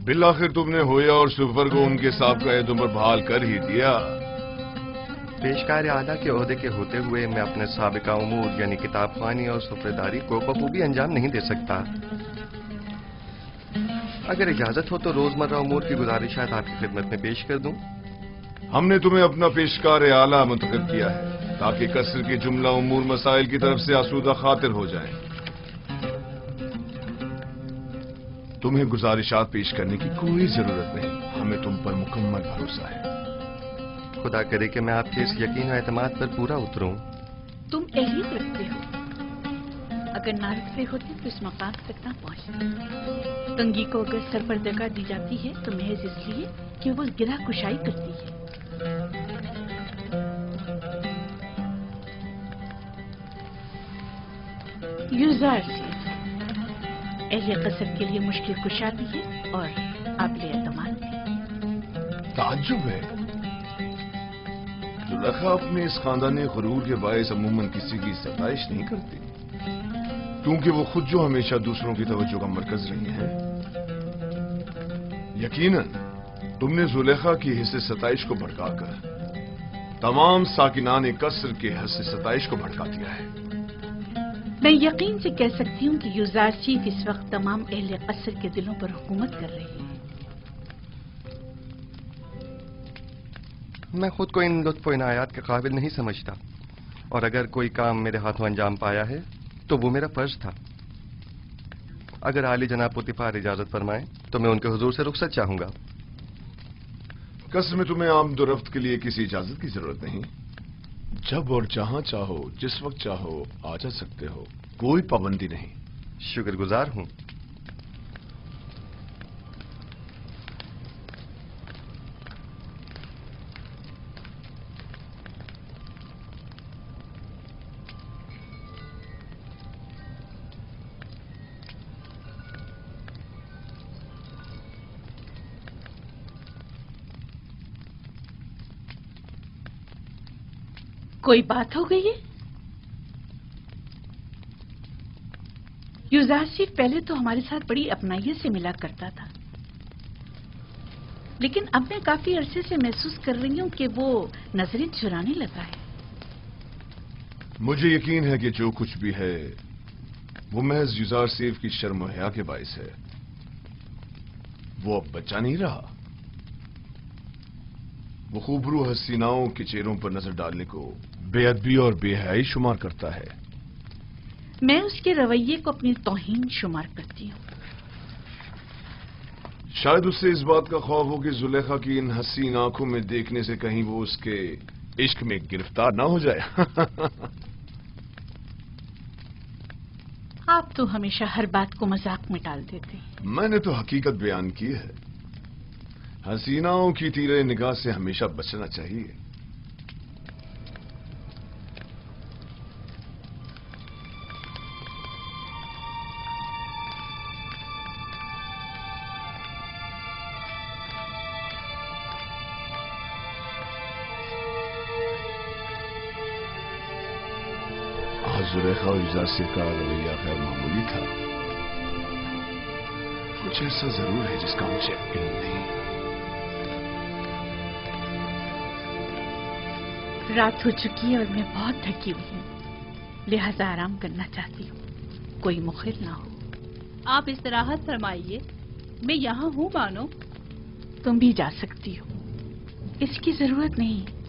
بالآخر تم نے ہویا اور سپر کو ان کے سابقہ عہدوں پر بحال کر ہی دیا۔ پیشکار اعلیٰ کے عہدے کے ہوتے ہوئے میں اپنے سابقہ امور یعنی کتاب خوانی اور سفرداری کو بخوبی انجام نہیں دے سکتا۔ اگر اجازت ہو تو روزمرہ امور کی گزارشات آپ کی خدمت میں پیش کر دوں۔ ہم نے تمہیں اپنا پیشکار اعلیٰ منتخب کیا ہے تاکہ قصر کے جملہ امور مسائل کی طرف سے آسودہ خاطر ہو جائیں۔ تمہیں گزارشات پیش کرنے کی کوئی ضرورت نہیں، ہمیں تم پر مکمل بھروسہ ہے۔ خدا کرے کہ میں آپ کے اس یقین و اعتماد پر پورا اتروں۔ تم اہلیت رکھتے ہو، اگر نہ رکھتے ہوتے تو اس مقام تک نہ پہنچتے۔ تنگی کو اگر سرپردگاہ دی جاتی ہے تو محض اس لیے کہ وہ گرہ کشائی کرتی ہے۔ یوزارسی اہل قصر کے لیے مشکل کشا بھی ہے اور قابل اعتماد بھی۔ تعجب ہے، زلیخا اپنے اس خاندانی غرور کے باعث عموماً کسی کی ستائش نہیں کرتی، کیونکہ وہ خود جو ہمیشہ دوسروں کی توجہ کا مرکز رہی ہیں۔ یقیناً تم نے زلیخا کی حصے ستائش کو بھڑکا کر تمام ساکنان قصر کے حصے ستائش کو بھڑکا دیا ہے۔ میں یقین سے کہہ سکتی ہوں کہ یوزارشیف اس وقت تمام اہل قصر کے دلوں پر حکومت کر رہی ہے۔ میں خود کو ان لطف و عنایات کے قابل نہیں سمجھتا، اور اگر کوئی کام میرے ہاتھوں انجام پایا ہے تو وہ میرا فرض تھا۔ اگر عالی جناب پوتیفار اجازت فرمائیں تو میں ان کے حضور سے رخصت چاہوں گا۔ قصر میں تمہیں آمد و رفت کے لیے کسی اجازت کی ضرورت نہیں، جب اور جہاں چاہو جس وقت چاہو آ جا سکتے ہو، کوئی پابندی نہیں۔ شکر گزار ہوں۔ کوئی بات ہو گئی ہے؟ یوزارشیف پہلے تو ہمارے ساتھ بڑی اپنائیت سے ملا کرتا تھا، لیکن اب میں کافی عرصے سے محسوس کر رہی ہوں کہ وہ نظریں چرانے لگا ہے۔ مجھے یقین ہے کہ جو کچھ بھی ہے وہ محض یوزارشیف کی شرم و حیا کے باعث ہے۔ وہ اب بچہ نہیں رہا، وہ خوبرو حسیناؤں کے چہروں پر نظر ڈالنے کو بے ادبی اور بے حیائی شمار کرتا ہے۔ میں اس کے رویے کو اپنی توہین شمار کرتی ہوں۔ شاید اس سے اس بات کا خوف ہو کہ زلیخا کی ان حسین آنکھوں میں دیکھنے سے کہیں وہ اس کے عشق میں گرفتار نہ ہو جائے۔ آپ تو ہمیشہ ہر بات کو مذاق میں ٹال دیتے ہیں۔ میں نے تو حقیقت بیان کی ہے۔ حسیناؤں کی تیرے نگاہ سے ہمیشہ بچنا چاہیے۔ زلیخا اور یوزارشیف کا رویہ غیر معمولی تھا، کچھ ایسا ضرور ہے جس کا مجھے علم نہیں۔ رات ہو چکی ہے اور میں بہت تھکی ہوئی ہوں، لہذا آرام کرنا چاہتی ہوں، کوئی مخل نہ ہو۔ آپ استراحت فرمائیے، میں یہاں ہوں بانو۔ تم بھی جا سکتی ہو، اس کی ضرورت نہیں۔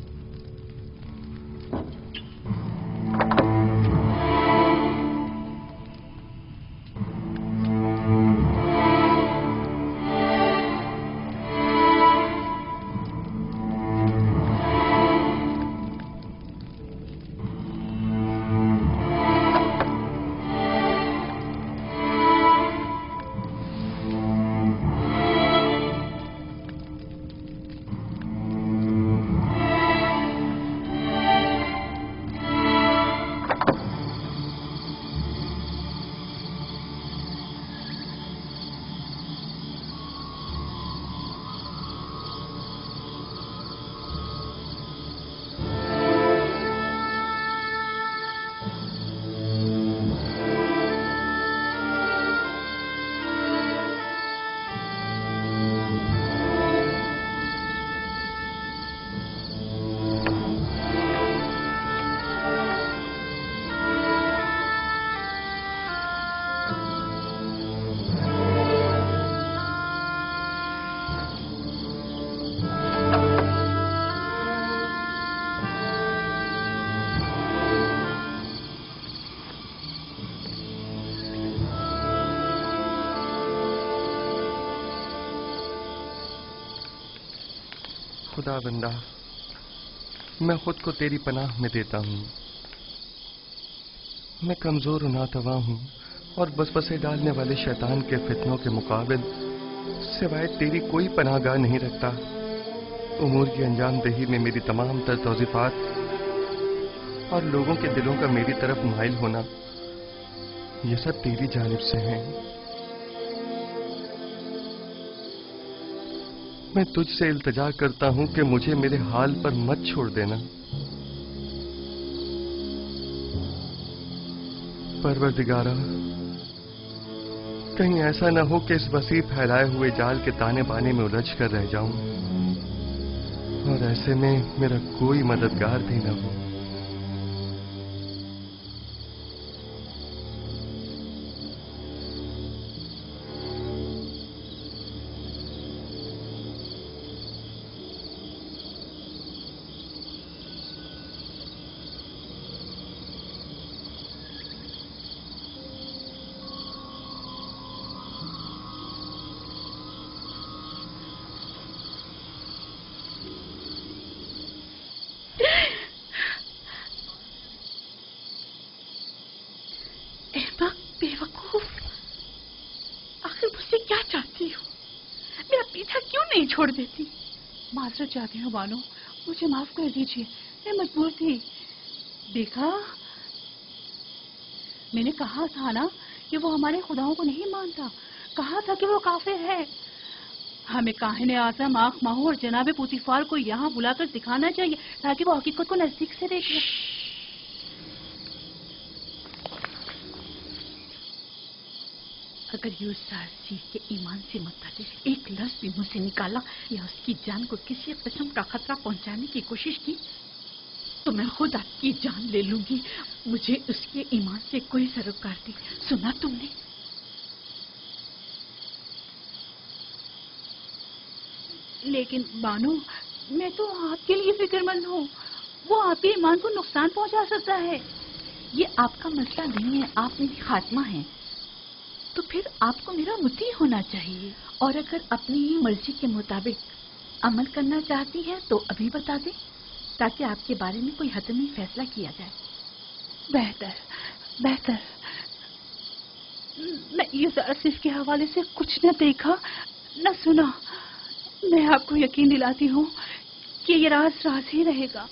خدا بندہ میں خود کو تیری پناہ میں دیتا ہوں. میں کمزور و ناتواں ہوں اور وسوسے ڈالنے والے شیطان کے فتنوں کے مقابل سوائے تیری کوئی پناہ گاہ نہیں رکھتا. امور کی انجام دہی میں میری تمام تر توصیفات اور لوگوں کے دلوں کا میری طرف مائل ہونا یہ سب تیری جانب سے ہیں. میں تجھ سے التجا کرتا ہوں کہ مجھے میرے حال پر مت چھوڑ دینا. پروردگارا کہیں ایسا نہ ہو کہ اس وسیع پھیلائے ہوئے جال کے تانے بانے میں الجھ کر رہ جاؤں اور ایسے میں میرا کوئی مددگار بھی نہ ہو. چھوڑ دیتی. معذرت چاہتی ہوں بانو، مجھے معاف کر دیجیے، میں مجبور تھی. دیکھا میں نے کہا تھا نا کہ وہ ہمارے خداؤں کو نہیں مانتا، کہا تھا کہ وہ کافر ہے. ہمیں کاہن اعظم آنکھ ماہو اور جناب پوتیفار کو یہاں بلا کر دکھانا چاہیے تاکہ وہ حقیقت کو نزدیک سے دیکھے. اگر یوسف کے ایمان سے متعلق ایک لفظ بھی منہ سے نکالا یا اس کی جان کو کسی قسم کا خطرہ پہنچانے کی کوشش کی تو میں خود آپ کی جان لے لوں گی. مجھے اس کے ایمان سے کوئی سروکار نہیں. سنا تم نے؟ لیکن بانو میں تو آپ کے لیے فکر مند ہوں. وہ آپ کے ایمان کو نقصان پہنچا سکتا ہے. یہ آپ کا مسئلہ نہیں ہے، آپ میری خاتمہ ہیں. تو پھر آپ کو میرا مطیع ہونا چاہیے، اور اگر اپنی مرضی کے مطابق عمل کرنا چاہتی ہے تو ابھی بتا دیں تاکہ آپ کے بارے میں کوئی حتمی فیصلہ کیا جائے. بہتر. میں یوسف کے حوالے سے کچھ نہ دیکھا نہ سنا. میں آپ کو یقین دلاتی ہوں کہ یہ راز ہی رہے گا.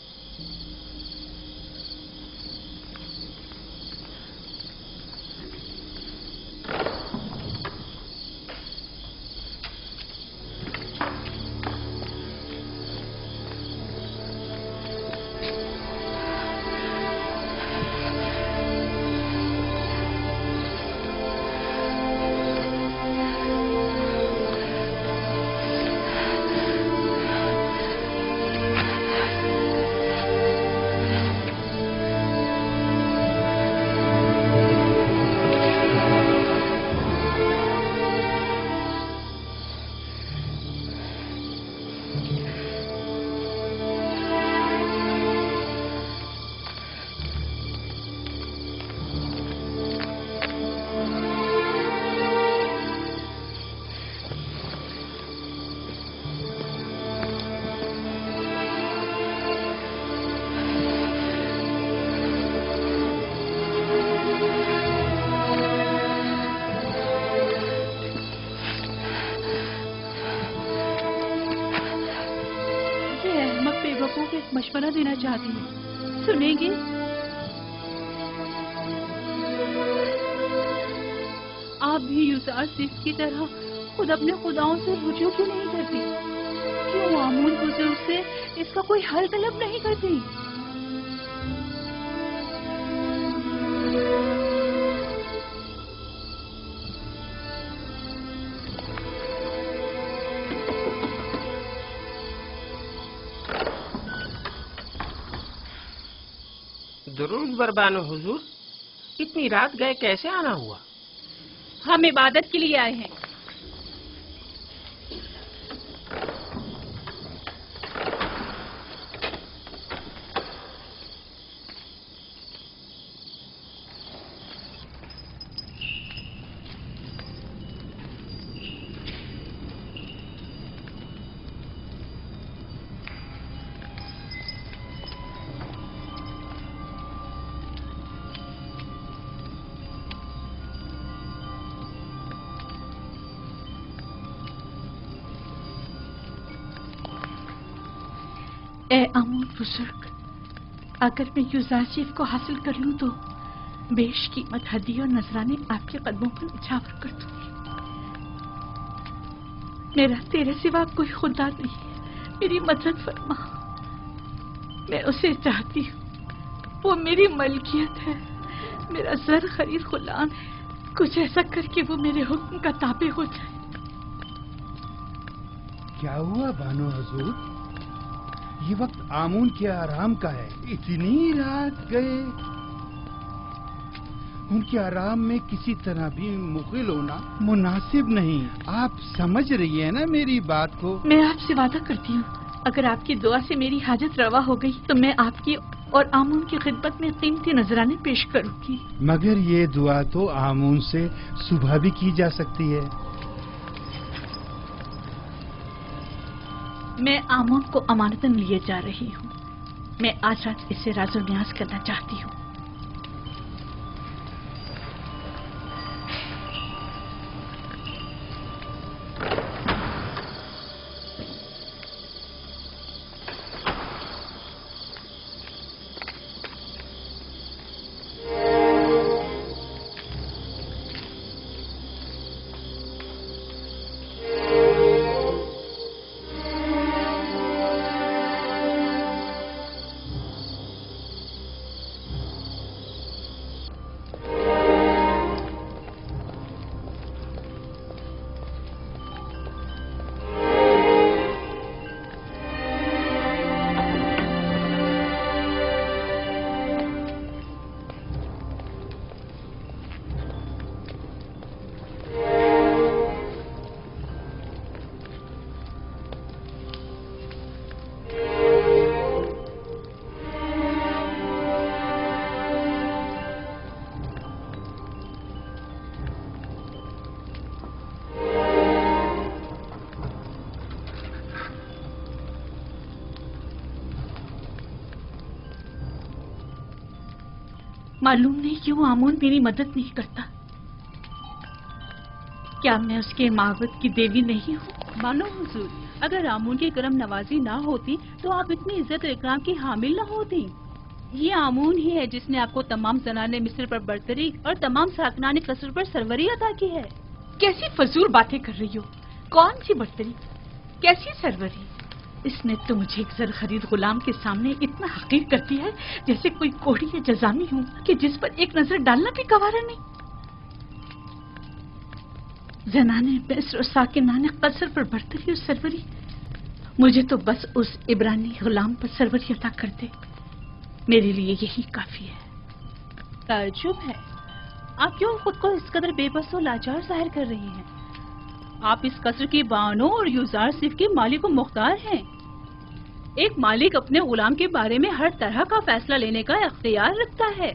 مشورہ دینا چاہتی ہوں، سنیں گے؟ آپ بھی یوسف کی طرح خود اپنے خداؤں سے رجوع کیوں نہیں کرتی؟ کیوں معمول بزرگ سے اس کا کوئی حل طلب نہیں کرتی؟ درود بربانو حضور، اتنی رات گئے کیسے آنا ہوا؟ ہم عبادت کے لیے آئے ہیں. اے آمون بزرگ، اگر میں یوزارشیف کو حاصل کر لوں تو بیش قیمت ہدیے اور نذرانے آپ کے قدموں پر نچھاور کر دوں گی۔ میرا تیرے سوا کوئی خدا نہیں ہے، میری مدد فرما، میں اسے چاہتی ہوں، وہ میری ملکیت ہے، میرا زر خرید غلام ہے، کچھ ایسا کر کے وہ میرے حکم کا تابع ہو جائے۔ کیا ہوا بانو حضور؟ یہ وقت آمون کے آرام کا ہے، اتنی رات گئے، ان کے آرام میں کسی طرح بھی مغل ہونا مناسب نہیں۔ آپ سمجھ رہی ہیں نا میری بات کو؟ میں آپ سے وعدہ کرتی ہوں، اگر آپ کی دعا سے میری حاجت روا ہو گئی تو میں آپ کی اور آمون کی خدمت میں قیمتی نذرانے پیش کروں گی۔ مگر یہ دعا تو آمون سے صبح بھی کی جا سکتی ہے۔ میں آمون کو امانتاً لیے جا رہی ہوں، میں آج رات اس سے راز و نیاز کرنا چاہتی ہوں۔ معلوم نہیں کیوں آمون میری مدد نہیں کرتا، کیا میں اس کے معبد کی دیوی نہیں ہوں؟ مانو حضور، اگر آمون کی کرم نوازی نہ ہوتی تو آپ اتنی عزت و اکرام کی حامل نہ ہوتی۔ یہ آمون ہی ہے جس نے آپ کو تمام زنان مصر پر برتری اور تمام ساکنان قصر پر سروری عطا کی ہے۔ کیسی فضول باتیں کر رہی ہو؟ کون سی برتری، کیسی سروری؟ اس نے تو مجھے ایک زر خرید غلام کے سامنے اتنا حقیر کر دیا ہے جیسے کوئی کوڑی یا جزامی ہوں کہ جس پر ایک نظر ڈالنا بھی گوارا نہیں۔ زنانے مصر اور ساکنان قصر پر برتری اور سروری، مجھے تو بس اس عبرانی غلام پر سروری عطا کر دے، میرے لیے یہی کافی ہے۔ تعجب ہے، آپ کیوں خود کو اس قدر بے بس و لاچار ظاہر کر رہی ہیں؟ آپ اس قصر کی بانو اور یوزار صرف کے مالک و مختار ہیں۔ ایک مالک اپنے غلام کے بارے میں ہر طرح کا فیصلہ لینے کا اختیار رکھتا ہے۔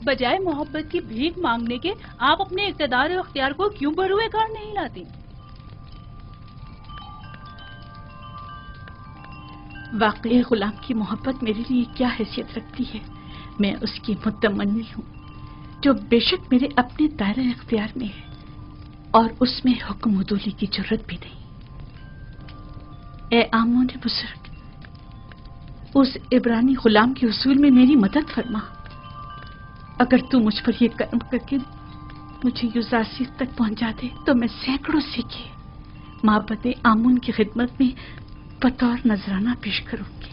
بجائے محبت کی بھیک مانگنے کے آپ اپنے اقتدار و اختیار کو کیوں بروئے کار نہیں لاتی؟ واقعی غلام کی محبت میرے لیے کیا حیثیت رکھتی ہے؟ میں اس کی متمنی ہوں جو بے شک میرے اپنے دائرہ اختیار میں ہے اور اس میں حکم عدولی کی ضرورت بھی نہیں۔ اے آمون بزرگ، اس عبرانی غلام کے حصول میں میری مدد فرما۔ اگر تو مجھ پر یہ کرم کر کے مجھے یوزارسیف تک پہنچا دے تو میں سینکڑوں سکے معبد آمون کی خدمت میں بطور نذرانہ پیش کروں گی۔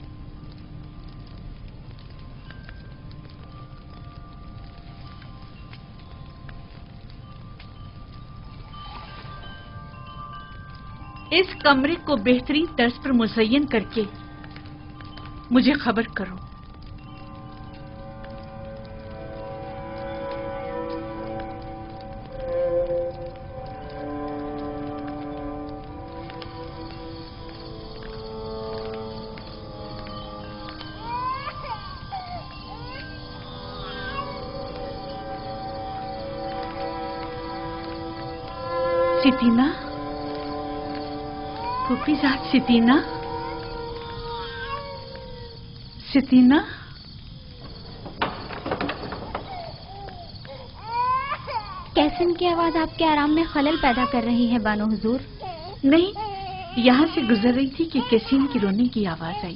اس کمرے کو بہترین طرز پر مزین کر کے مجھے خبر کرو۔ ستینہ، پھوپھی ذات ستینہ، ستینہ، کیسن کی آواز آپ کے آرام میں خلل پیدا کر رہی ہے بانو حضور؟ نہیں، یہاں سے گزر رہی تھی کہ کیسین کی رونے کی آواز آئی۔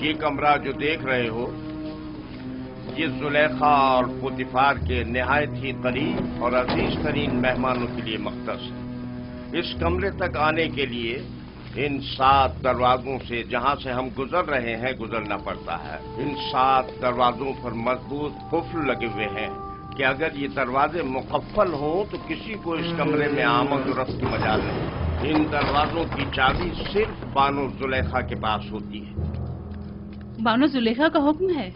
یہ کمرہ جو دیکھ رہے ہو یہ زلیخا اور پوتیفار کے نہایت ہی قریب اور عزیز ترین مہمانوں کے لیے مختص ہے۔ اس کمرے تک آنے کے لیے ان 7 دروازوں سے جہاں سے ہم گزر رہے ہیں گزرنا پڑتا ہے۔ ان 7 دروازوں پر مضبوط قفل لگے ہوئے ہیں کہ اگر یہ دروازے مقفل ہوں تو کسی کو اس کمرے میں آمد و رفت کی مجال نہیں۔ ان دروازوں کی چابی صرف بانو زلیخا کے پاس ہوتی ہے۔ بانو زلیخا کا حکم ہے؟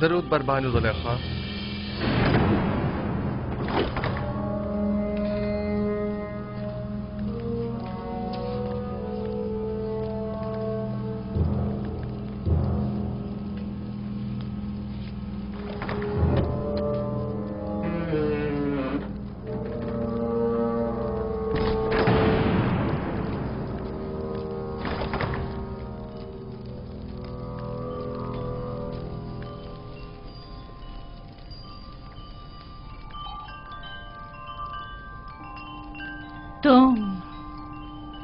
درود بر بانو زلیخا۔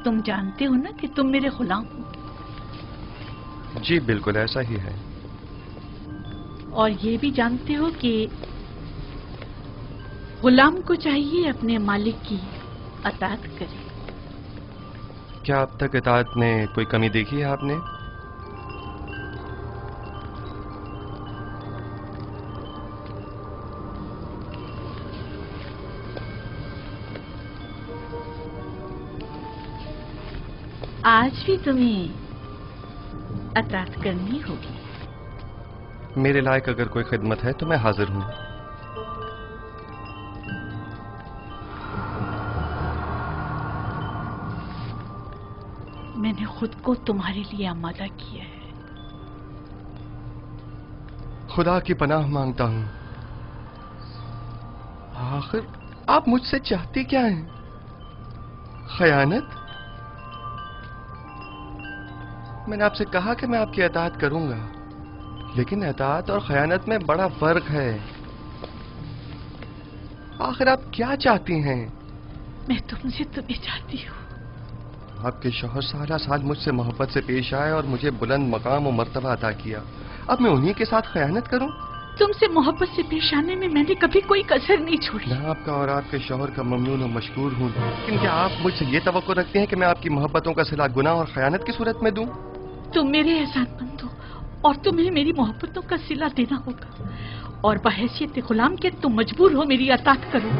تم جانتے ہو نا کہ تم میرے غلام ہو؟ جی بالکل ایسا ہی ہے۔ اور یہ بھی جانتے ہو کہ غلام کو چاہیے اپنے مالک کی اطاعت کرے۔ کیا اب تک اطاعت میں کوئی کمی دیکھی ہے آپ نے؟ آج بھی تمہیں اطاعت کرنی ہوگی۔ میرے لائق اگر کوئی خدمت ہے تو میں حاضر ہوں۔ میں نے خود کو تمہارے لیے آمادہ کیا ہے۔ خدا کی پناہ مانگتا ہوں۔ آخر آپ مجھ سے چاہتی کیا ہیں؟ خیانت؟ میں نے آپ سے کہا کہ میں آپ کی اطاعت کروں گا، لیکن اطاعت اور خیانت میں بڑا فرق ہے۔ آخر آپ کیا چاہتی ہیں؟ میں تم سے تمہیں چاہتی ہوں۔ آپ کے شوہر سالہ سال مجھ سے محبت سے پیش آئے اور مجھے بلند مقام و مرتبہ عطا کیا، اب میں انہی کے ساتھ خیانت کروں؟ تم سے محبت سے پیش آنے میں میں نے کبھی کوئی کسر نہیں چھوڑی۔ میں آپ کا اور آپ کے شوہر کا ممنون و مشکور ہوں، لیکن کیا آپ مجھ سے یہ توقع رکھتے ہیں کہ میں آپ کی محبتوں کا صلہ گناہ اور خیانت کی صورت میں دوں؟ تم میرے احسان مند ہو اور تمہیں میری محبتوں کا صلہ دینا ہوگا، اور بحیثیت غلام کے تم مجبور ہو میری اطاعت کرو۔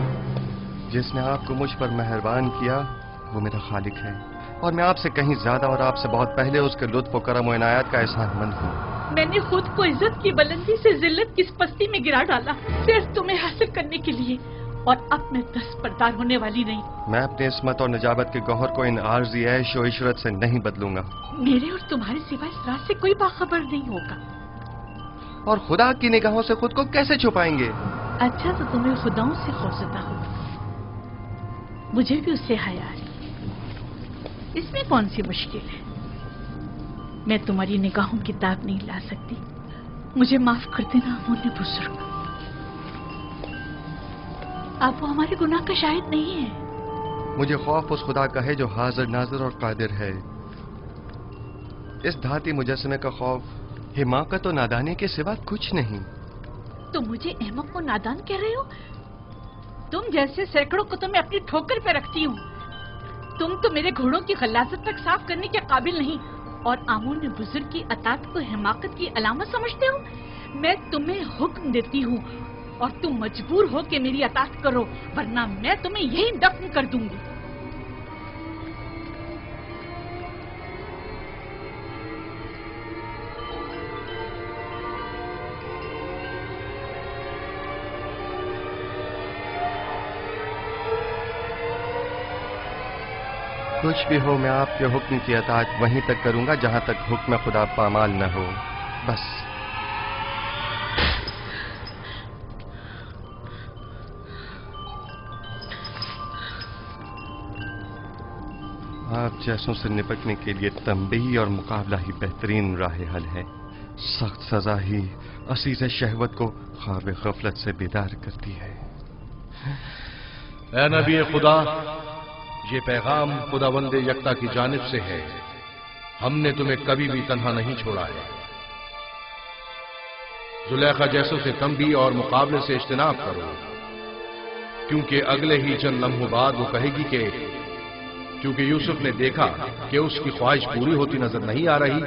جس نے آپ کو مجھ پر مہربان کیا وہ میرا خالق ہے، اور میں آپ سے کہیں زیادہ اور آپ سے بہت پہلے اس کے لطف و کرم و عنایات کا احسان مند ہوں۔ میں نے خود کو عزت کی بلندی سے ذلت کی پستی میں گرا ڈالا صرف تمہیں حاصل کرنے کے لیے، اور اب میں دستبردار ہونے والی نہیں۔ میں اپنے عصمت اور نجابت کے گوہر کو ان عارضی عیش و عشرت سے نہیں بدلوں گا۔ میرے اور تمہارے سوا اس راز سے کوئی باخبر نہیں ہوگا۔ اور خدا کی نگاہوں سے خود کو کیسے چھپائیں گے؟ اچھا تو تمہیں خداؤں سے خوفزدہ ہو، مجھے بھی اس سے حیا ہے، اس میں کون سی مشکل ہے؟ میں تمہاری نگاہوں کی داغ نہیں لا سکتی، مجھے معاف کر دینا امون بزرگ۔ آپ وہ ہمارے گناہ کا شاہد نہیں ہے۔ مجھے خوف اس خدا کا ہے جو حاضر ناظر اور قادر ہے۔ اس دھاتی مجسمے کا خوف حماقت و نادانی کے سوا کچھ نہیں۔ تم مجھے احمق و نادان کہہ رہے ہو؟ تم جیسے سینکڑوں کو تو میں اپنی ٹھوکر پہ رکھتی ہوں۔ تم تو میرے گھوڑوں کی غلاظت تک صاف کرنے کے قابل نہیں، اور آمون بزرگ کی اطاعت کو حماقت کی علامت سمجھتے ہو؟ میں تمہیں حکم دیتی ہوں اور تم مجبور ہو کہ میری اطاعت کرو، ورنہ میں تمہیں یہی دفن کر دوں گی۔ کچھ بھی ہو میں آپ کے حکم کی اطاعت وہیں تک کروں گا جہاں تک حکم خدا پامال نہ ہو، بس۔ آپ جیسوں سے نپٹنے کے لیے تنبیہ اور مقابلہ ہی بہترین راہ حل ہے. سخت سزا ہی عزیز شہوت کو خواب غفلت سے بیدار کرتی ہے. اے نبی خدا، یہ پیغام خداوند یکتا کی جانب سے ہے. ہم نے تمہیں کبھی بھی تنہا نہیں چھوڑا ہے. زلیخا جیسوں سے تنبیہ اور مقابلے سے اجتناب کرو، کیونکہ اگلے ہی چند لمحوں بعد وہ کہے گی کہ کیونکہ یوسف نے دیکھا کہ اس کی خواہش پوری ہوتی نظر نہیں آ رہی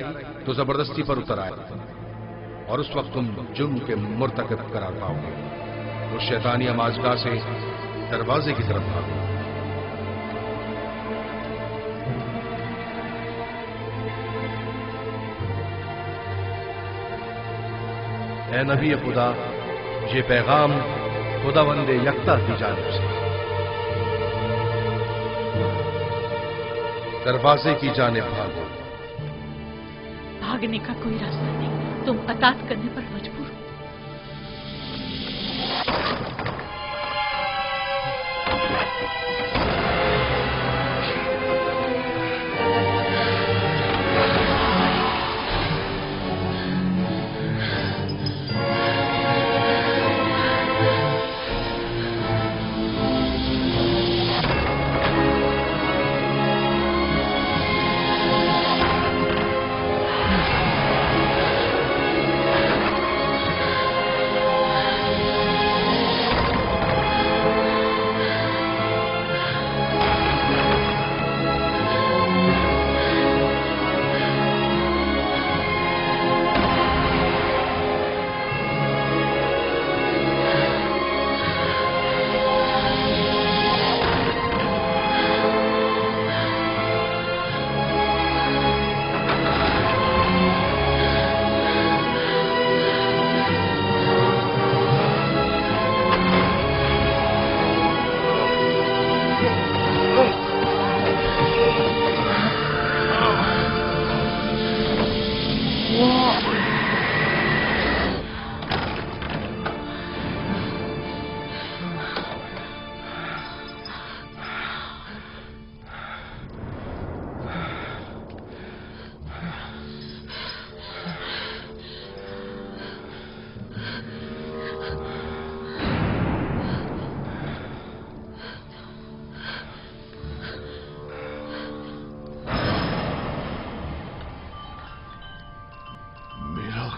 تو زبردستی پر اتر آئے، اور اس وقت تم جرم کے مرتکب قرار پاؤ گے. اس شیطانی امازگاہ سے دروازے کی طرف بھاگو. اے نبی خدا، یہ پیغام خداوند یکتا کی جانب سے. دروازے کی جانب بھاگو. بھاگنے کا کوئی راستہ نہیں، تم اطاعت کرنے پر مجبور ہو.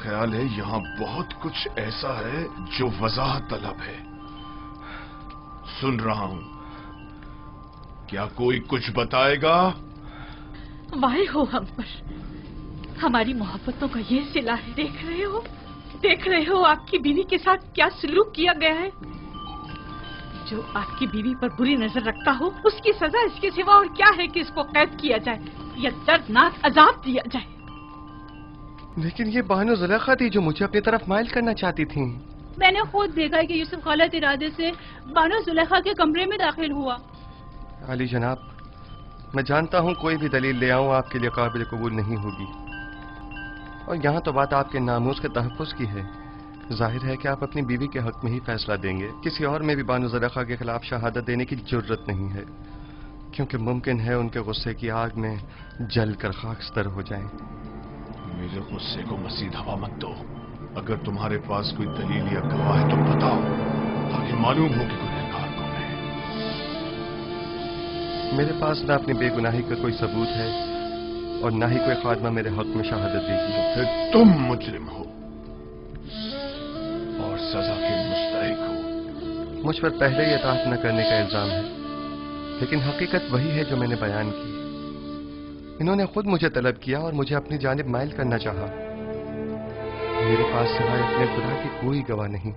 خیال ہے یہاں بہت کچھ ایسا ہے جو وضاحت طلب ہے. سن رہا ہوں، کیا کوئی کچھ بتائے گا؟ وائے ہو ہم پر، ہماری محبتوں کا یہ صلہ ہے. دیکھ رہے ہو آپ کی بیوی کے ساتھ کیا سلوک کیا گیا ہے. جو آپ کی بیوی پر بری نظر رکھتا ہو اس کی سزا اس کے سوا اور کیا ہے کہ اس کو قید کیا جائے یا دردناک عذاب دیا جائے. لیکن یہ بانو زلیخا تھی جو مجھے اپنی طرف مائل کرنا چاہتی تھیں. میں نے خود دیکھا کہ یوسف غلط ارادے سے بانو زلیخا کے کمرے میں داخل ہوا. علی جناب، میں جانتا ہوں کوئی بھی دلیل لے آؤں آپ کے لیے قابل قبول نہیں ہوگی، اور یہاں تو بات آپ کے ناموس کے تحفظ کی ہے. ظاہر ہے کہ آپ اپنی بیوی کے حق میں ہی فیصلہ دیں گے. کسی اور میں بھی بانو زلیخا کے خلاف شہادت دینے کی جرت نہیں ہے، کیونکہ ممکن ہے ان کے غصے کی آگ میں جل کر خاکستر ہو جائیں. میرے غصے کو مزید ہوا مت دو. اگر تمہارے پاس کوئی دلیل یا گواہ ہے تو بتاؤ، تاکہ معلوم ہو کہ گنہگار کون ہے. میرے پاس نہ اپنی بے گناہی کا کوئی ثبوت ہے اور نہ ہی کوئی خادمہ میرے حق میں شہادت دے گی. پھر تم مجرم ہو اور سزا کے مستحق ہو. مجھ پر پہلے ہی اطاعت نہ کرنے کا الزام ہے، لیکن حقیقت وہی ہے جو میں نے بیان کی. انہوں نے خود مجھے طلب کیا اور مجھے اپنی جانب مائل کرنا چاہا. میرے پاس سوائے اپنے خدا کی کوئی گواہ نہیں.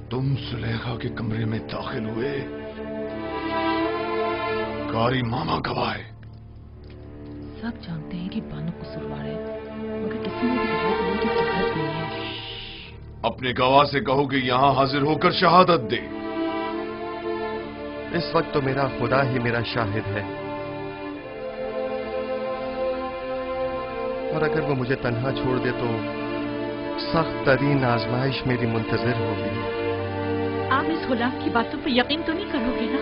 تم زلیخا کے کمرے میں داخل ہوئے، کاری ماما گواہ ہے. سب جانتے ہیں کہ بانو قصوروار ہے، مگر کسی نے بھی گواہ دینے کی ضرورت نہیں ہے. اپنے گواہ سے کہو کہ یہاں حاضر ہو کر شہادت دے. اس وقت تو میرا خدا ہی میرا شاہد ہے، اور اگر وہ مجھے تنہا چھوڑ دے تو سخت ترین آزمائش میری منتظر ہوگی. آپ اس غلام کی باتوں پر یقین تو نہیں کرو گے نا؟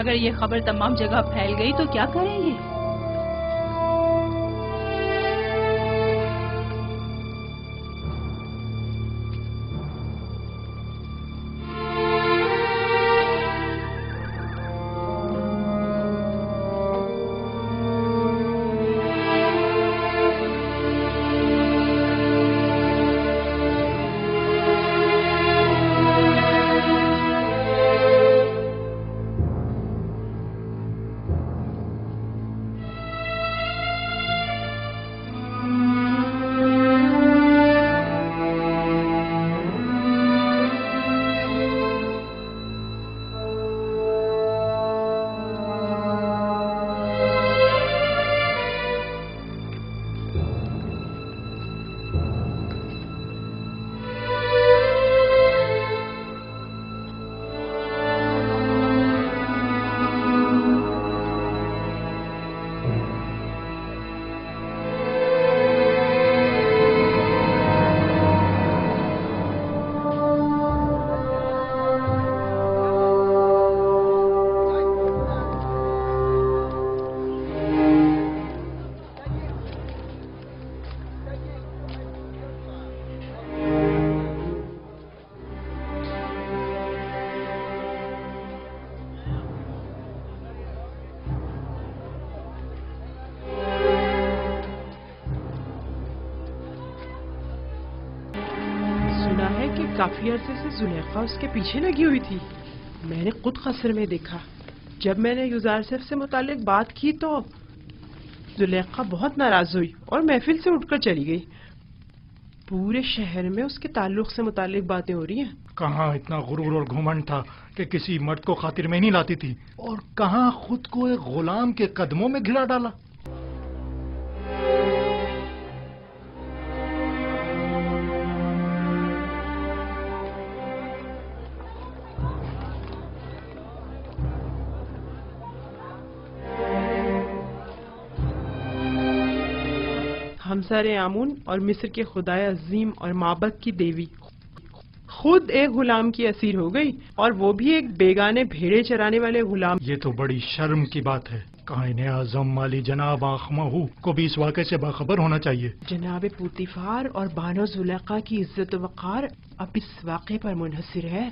اگر یہ خبر تمام جگہ پھیل گئی تو کیا کریں گے؟ کافی عرصے سے زلیخا اس کے پیچھے لگی ہوئی تھی. میں نے خود قصر میں دیکھا. جب میں نے یوزارسف سے متعلق بات کی تو زلیخا بہت ناراض ہوئی اور محفل سے اٹھ کر چلی گئی. پورے شہر میں اس کے تعلق سے متعلق باتیں ہو رہی ہیں. کہاں اتنا غرور اور گھمنڈ تھا کہ کسی مرد کو خاطر میں نہیں لاتی تھی، اور کہاں خود کو ایک غلام کے قدموں میں گرا ڈالا. ہمسر آمون اور مصر کے خدائے عظیم اور معبد کی دیوی خود ایک غلام کی اسیر ہو گئی، اور وہ بھی ایک بیگانے بھیڑے چرانے والے غلام. یہ تو بڑی شرم کی بات ہے. قائن اعظم مالی جناب آنخ مہو کو بھی اس واقعے سے باخبر ہونا چاہیے. جناب پوتیفار اور بانو زلیخا کی عزت و وقار اب اس واقعے پر منحصر ہے.